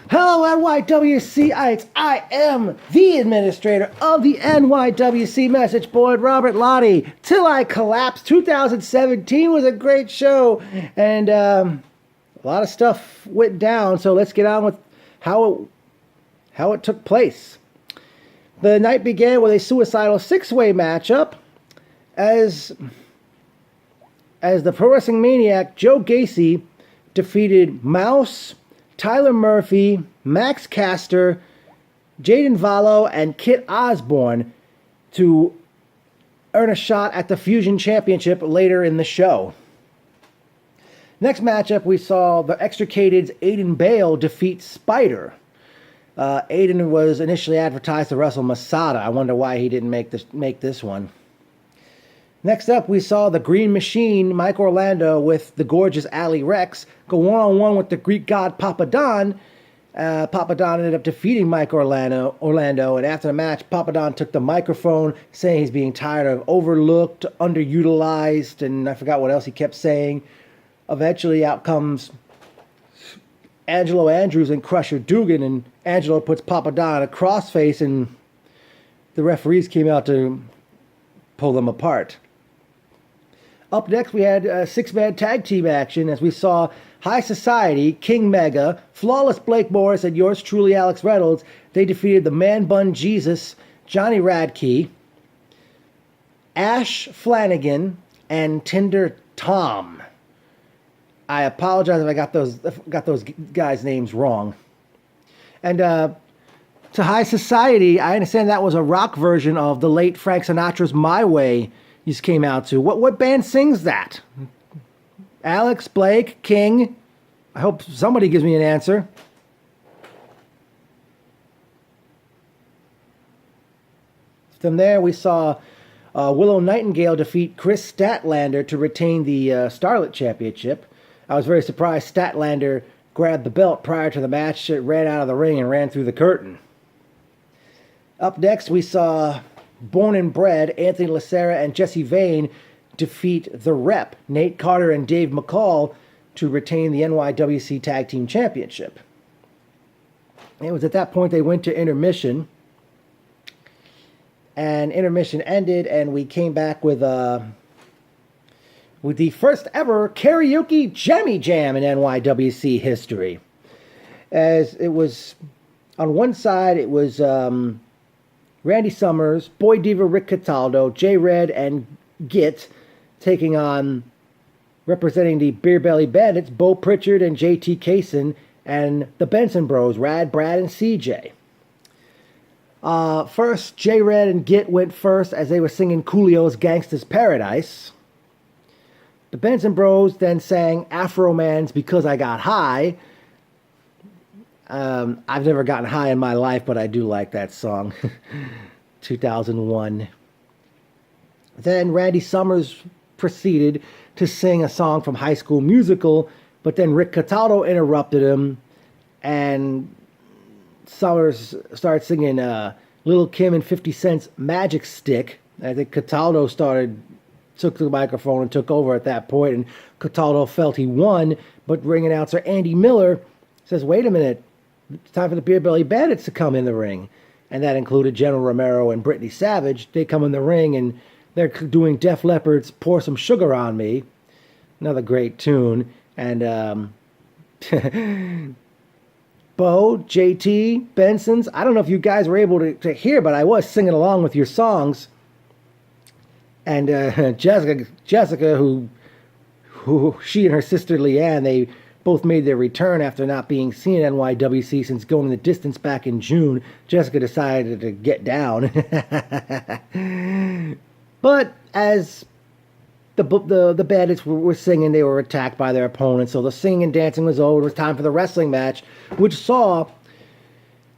Hello, NYWC-ites. I am the administrator of the NYWC message board, Robert Lottie. Till I Collapse 2017 was a great show, and a lot of stuff went down, so let's get on with how it took place. The night began with a suicidal six-way matchup as the Pro Wrestling Maniac Joe Gacy defeated Mouse, Tyler Murphy, Max Caster, Jaden Vallo, and Kit Osborne to earn a shot at the Fusion Championship later in the show. Next matchup, we saw the Extricated's Aiden Bale defeat Spider. Aiden was initially advertised to wrestle Masada. I wonder why he didn't make this one. Next up, we saw the Green Machine, Mike Orlando, with the gorgeous Ali Rex, go one-on-one with the Greek god Papa Don. Papa Don ended up defeating Mike Orlando, and after the match, Papa Don took the microphone, saying he's being tired of overlooked, underutilized, and I forgot what else he kept saying. Eventually, out comes Angelo Andrews and Crusher Dugan, and Angelo puts Papa Don in a crossface, and the referees came out to pull them apart. Up next, we had a six-man tag team action as we saw High Society, King Mega, Flawless Blake Morris, and yours truly, Alex Reynolds. They defeated the Man Bun Jesus, Johnny Radke, Ash Flanagan, and Tinder Tom. I apologize if I got those guys' names wrong. And to High Society, I understand that was a rock version of the late Frank Sinatra's My Way you just came out to. What band sings that? Alex, Blake, King? I hope somebody gives me an answer. From there, we saw Willow Nightingale defeat Chris Statlander to retain the Starlet Championship. I was very surprised Statlander grabbed the belt prior to the match, ran out of the ring, and ran through the curtain. Up next, we saw Born and Bred, Anthony Lacerra and Jesse Vane defeat The Rep, Nate Carter and Dave McCall, to retain the NYWC Tag Team Championship. It was at that point they went to intermission, and intermission ended, and we came back with the first ever karaoke Jammie Jam in NYWC history. As it was, on one side, it was Randy Summers, Boy Diva Rick Cataldo, J-Red, and Git taking on, representing the Beer Belly Bandits, Bo Pritchard and JT Kaysen, and the Benson Bros, Rad, Brad, and CJ. First, J-Red and Git went first as they were singing Coolio's Gangsta's Paradise. The Benson Bros then sang Afro Man's Because I Got High. I've never gotten high in my life, but I do like that song. 2001. Then Randy Summers proceeded to sing a song from High School Musical, but then Rick Cataldo interrupted him, and Summers started singing Lil' Kim and 50 Cent's Magic Stick. I think Cataldo took the microphone and took over at that point, and Cataldo felt he won, but ring announcer Andy Miller says, wait a minute, it's time for the Beer Belly Bandits to come in the ring. And that included General Romero and Brittany Savage. They come in the ring, and they're doing Def Leppard's Pour Some Sugar on Me. Another great tune. And Bo, JT, Benson's, I don't know if you guys were able to hear, but I was singing along with your songs. And Jessica, who she and her sister Leanne, they both made their return after not being seen at NYWC since going the distance back in June. Jessica decided to get down. But as the bandits were singing, they were attacked by their opponents. So the singing and dancing was over. It was time for the wrestling match, which saw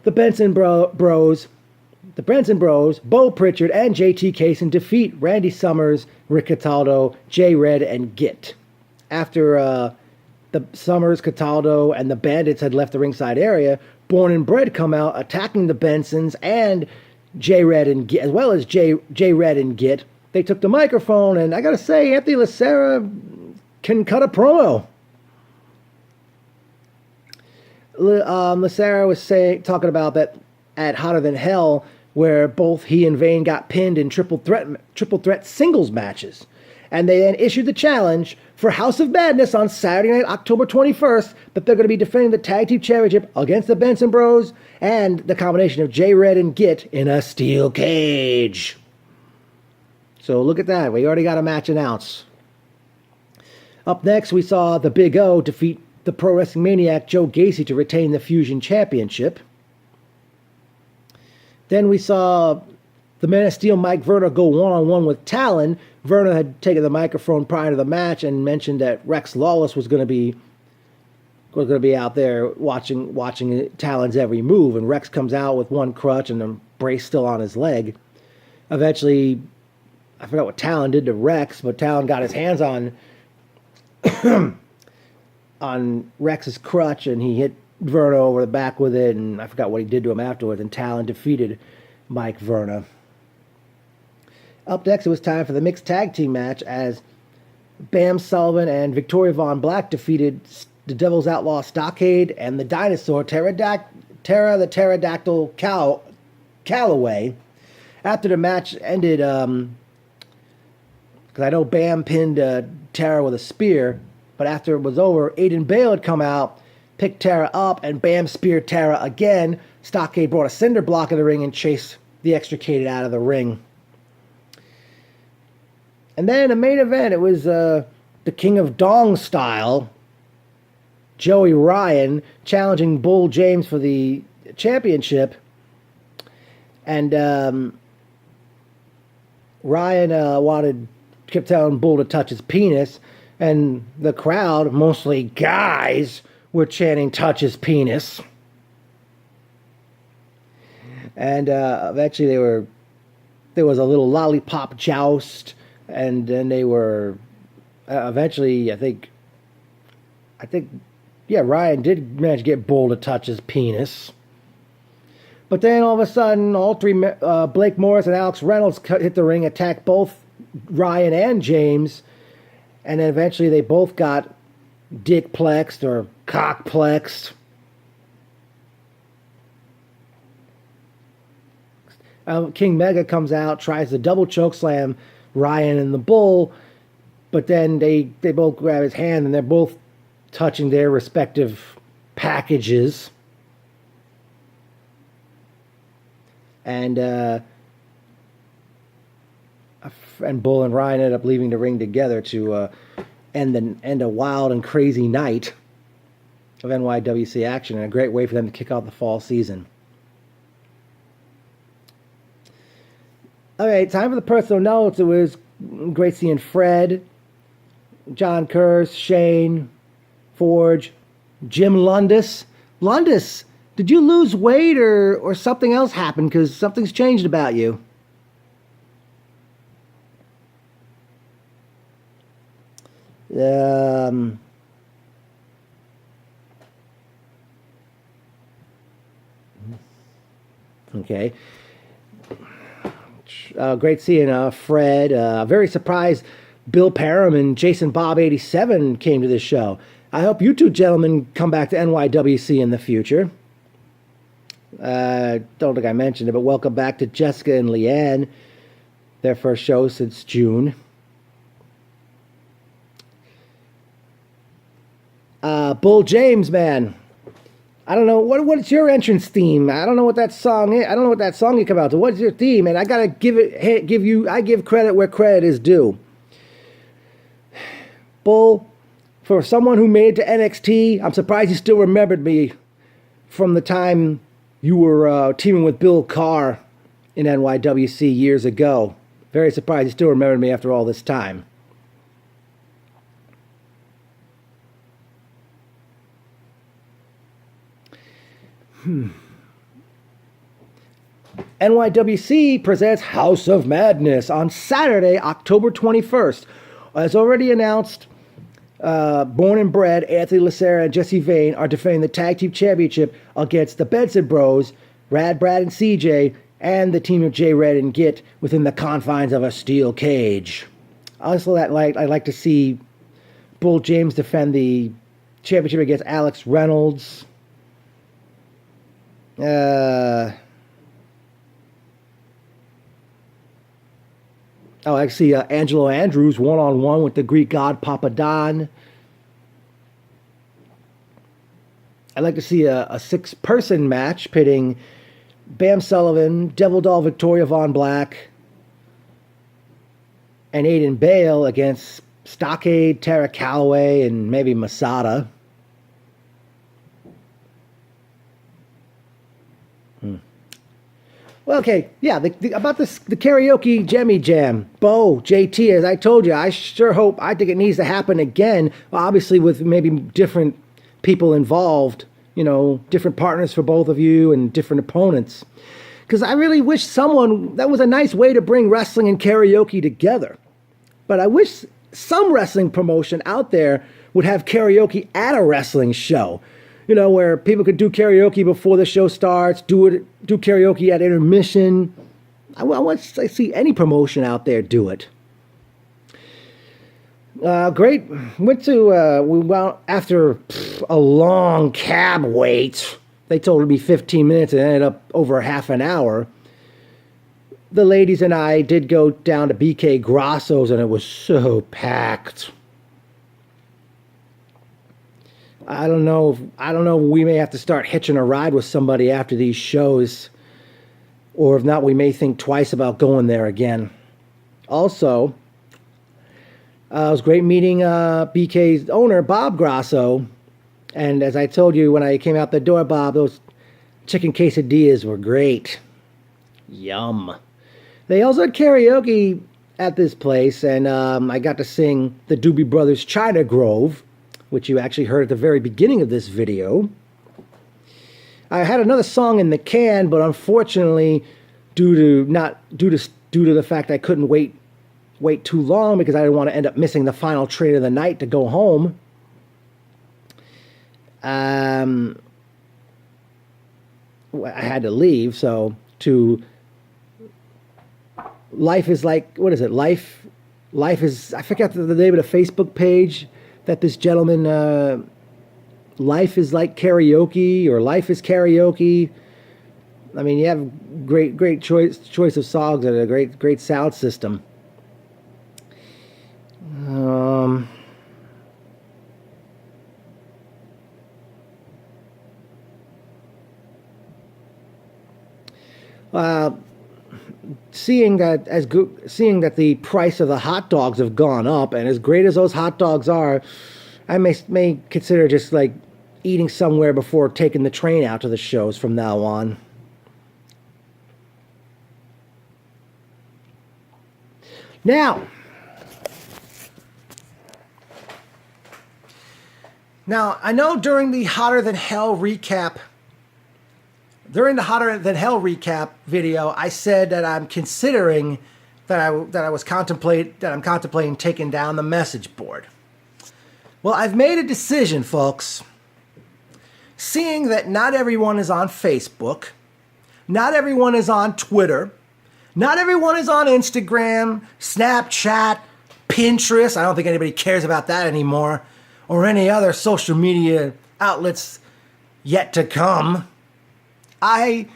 the Benson Bros, Bo Pritchard, and JT Kaysen defeat Randy Summers, Rick Cataldo, J-Red, and Git. After the Summers, Cataldo, and the Bandits had left the ringside area, Born and Bred come out attacking the Bensons and J-Red and Git, as well as J-Red and Git. They took the microphone, and I gotta say, Anthony Lacerra can cut a promo. Lacerra was talking about that at Hotter Than Hell, where both he and Vane got pinned in triple threat singles matches. And they then issued the challenge for House of Madness on Saturday night, October 21st, that they're going to be defending the Tag Team Championship against the Benson Bros and the combination of J-Red and Git in a steel cage. So look at that. We already got a match announced. Up next, we saw the Big O defeat the Pro Wrestling Maniac Joe Gacy to retain the Fusion Championship. Then we saw the Man of Steel Mike Verna go one-on-one with Talon. Verna had taken the microphone prior to the match and mentioned that Rex Lawless was going to be out there watching Talon's every move. And Rex comes out with one crutch and a brace still on his leg. Eventually, I forgot what Talon did to Rex, but Talon got his hands on on Rex's crutch, and he hit Verna over the back with it, and I forgot what he did to him afterwards, and Talon defeated Mike Verna. Up next, it was time for the mixed tag team match as Bam Sullivan and Victoria Von Black defeated the Devil's Outlaw Stockade and the Dinosaur Terra the Pterodactyl Calloway. After the match ended, because I know Bam pinned Terra with a spear, but after it was over, Aiden Bale had come out, picked Terra up, and Bam speared Terra again. Stockade brought a cinder block in the ring and chased the Extricated out of the ring. And then the main event, it was the King of Dong style, Joey Ryan, challenging Bull James for the championship. And Ryan kept telling Bull to touch his penis. And the crowd, mostly guys, were chanting, "Touch his penis." And eventually there was a little lollipop joust. And then they were eventually, I think, Ryan did manage to get Bull to touch his penis. But then all of a sudden, all three, Blake Morris and Alex Reynolds hit the ring, attacked both Ryan and James, and then eventually they both got dick-plexed or cock-plexed. King Mega comes out, tries to double choke slam Ryan and the Bull, but then they both grab his hand and they're both touching their respective packages. And Bull and Ryan ended up leaving the ring together to end a wild and crazy night of NYWC action, and a great way for them to kick off the fall season. All right, time for the personal notes. It was great seeing Fred, John Kurz, Shane, Forge, Jim Lundis. Lundis, did you lose weight or something else happened? Because something's changed about you. Okay. Great seeing Fred. Very surprised Bill Parham and Jason Bob 87 came to this show. I hope you two gentlemen come back to NYWC in the future. Don't think I mentioned it, but welcome back to Jessica and Leanne. Their first show since June. Bull James, man. I don't know what's your entrance theme. I don't know what that song is. I don't know what that song you come out to. What's your theme? And I gotta give credit where credit is due. Bull, for someone who made it to NXT, I'm surprised you still remembered me from the time you were teaming with Bill Carr in NYWC years ago. Very surprised you still remembered me after all this time. NYWC presents House of Madness on Saturday, October 21st. As already announced, Born and Bred, Anthony Lacerra and Jesse Vane are defending the Tag Team Championship against the Benson Bros, Rad Brad and CJ, and the team of J-Red and Git within the confines of a steel cage. Also, I'd like to see Bull James defend the championship against Alex Reynolds. Uh, oh, I see Angelo Andrews one-on-one with the Greek god Papadon. I'd like to see a six-person match pitting Bam Sullivan, Devil Doll Victoria Von Black, and Aiden Bale against Stockade, Tara Calloway, and maybe Masada. Well, okay, yeah, about this, the karaoke Jammie Jam. Bo, JT, as I told you, I think it needs to happen again, obviously with maybe different people involved, different partners for both of you and different opponents. Because I really wish that was a nice way to bring wrestling and karaoke together. But I wish some wrestling promotion out there would have karaoke at a wrestling show. Where people could do karaoke before the show starts, do karaoke at intermission. I want to see any promotion out there do it. Great. After a long cab wait. They told me 15 minutes and it ended up over half an hour. The ladies and I did go down to BK Grasso's and it was so packed. I don't know. We may have to start hitching a ride with somebody after these shows. Or if not, we may think twice about going there again. Also, it was great meeting BK's owner, Bob Grasso. And as I told you when I came out the door, Bob, those chicken quesadillas were great. Yum. They also had karaoke at this place, and I got to sing the Doobie Brothers' China Grove, which you actually heard at the very beginning of this video. I had another song in the can, but unfortunately, due to the fact I couldn't wait too long because I didn't want to end up missing the final train of the night to go home. I had to leave, so Life is like, what is it? Life is, I forgot the name of the Facebook page that this gentleman, Life is like karaoke, or Life is karaoke. I mean, you have great choice of songs and a great sound system. Seeing that the price of the hot dogs have gone up, and as great as those hot dogs are, I may consider just like eating somewhere before taking the train out to the shows from now on. Now, I know during the Hotter Than Hell recap video, I said that I'm considering I'm contemplating taking down the message board. Well, I've made a decision, folks. Seeing that not everyone is on Facebook, not everyone is on Twitter, not everyone is on Instagram, Snapchat, Pinterest. I don't think anybody cares about that anymore, or any other social media outlets yet to come. I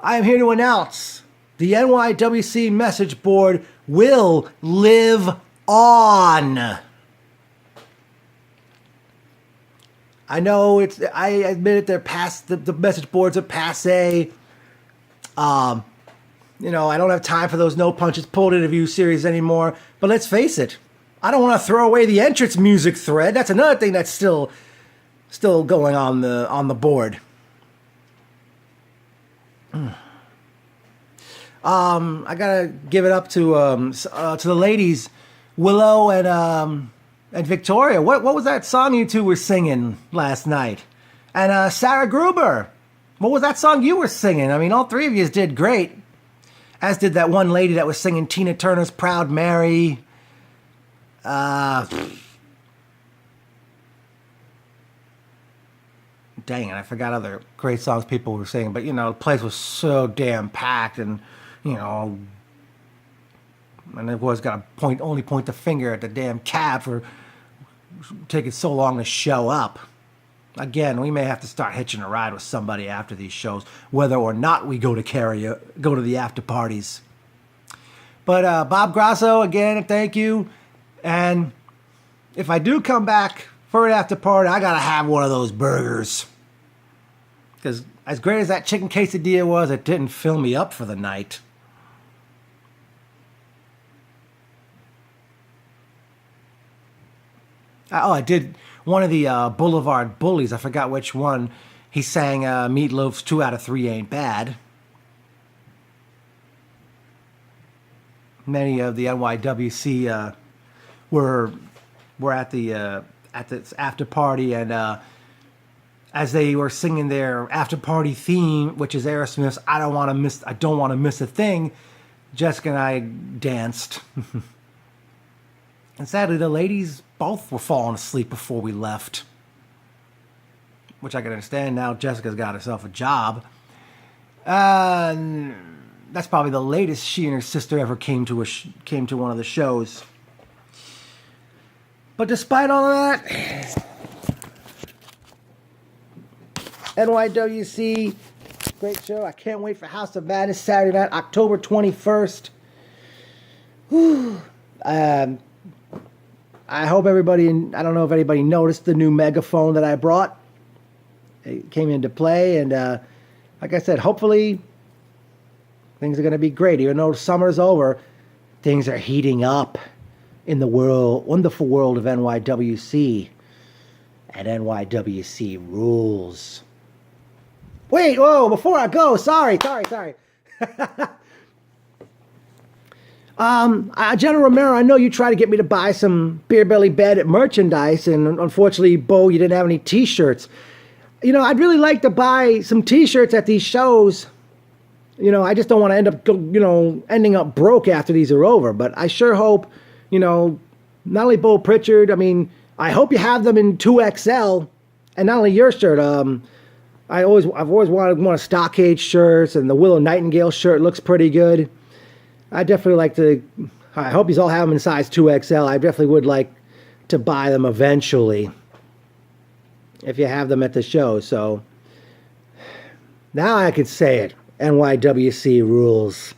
am here to announce the NYWC message board will live on. I know I admit it, the message boards are passé. I don't have time for those no punches pulled interview series anymore. But let's face it, I don't want to throw away the entrance music thread. That's another thing that's still going on the board. I gotta give it up to the ladies, Willow and Victoria. What was that song you two were singing last night? And Sarah Gruber, what was that song you were singing? I mean, all three of you did great. As did that one lady that was singing Tina Turner's Proud Mary. Dang it, I forgot other great songs people were singing. But, the place was so damn packed, and, and it was got to only point the finger at the damn cab for taking so long to show up. Again, we may have to start hitching a ride with somebody after these shows, whether or not we go to the after parties. But Bob Grasso, again, thank you. And if I do come back for an after party, I gotta have one of those burgers. Because as great as that chicken quesadilla was, it didn't fill me up for the night. I did one of the Boulevard Bullies. I forgot which one. He sang Meatloaf's 2 out of 3 Ain't Bad. Many of the NYWC were at the after party, and as they were singing their after party theme, which is Aerosmith's "I don't want to miss a thing," Jessica and I danced. And sadly, the ladies both were falling asleep before we left, which I can understand. Now Jessica's got herself a job. That's probably the latest she and her sister ever came to one of the shows. But despite all of that, NYWC, great show. I can't wait for House of Madness Saturday night, October 21st. Whew. I hope everybody, I don't know if anybody noticed the new megaphone that I brought. It came into play, and like I said, hopefully things are going to be great. Even though summer's over, things are heating up in the wonderful world of NYWC. And NYWC rules. Wait, whoa, before I go, sorry. General Romero, I know you tried to get me to buy some Beer Belly Bandit merchandise, and unfortunately, Bo, you didn't have any t-shirts. You know, I'd really like to buy some t-shirts at these shows. You know, I just don't want to end up, ending up broke after these are over. But I sure hope, not only Bo Pritchard, I hope you have them in 2XL, and not only your shirt. I've always wanted one of Stockade shirts, and the Willow Nightingale shirt looks pretty good. I definitely like to. I hope you all have them in size 2XL. I definitely would like to buy them eventually, if you have them at the show. So now I could say it. NYWC rules.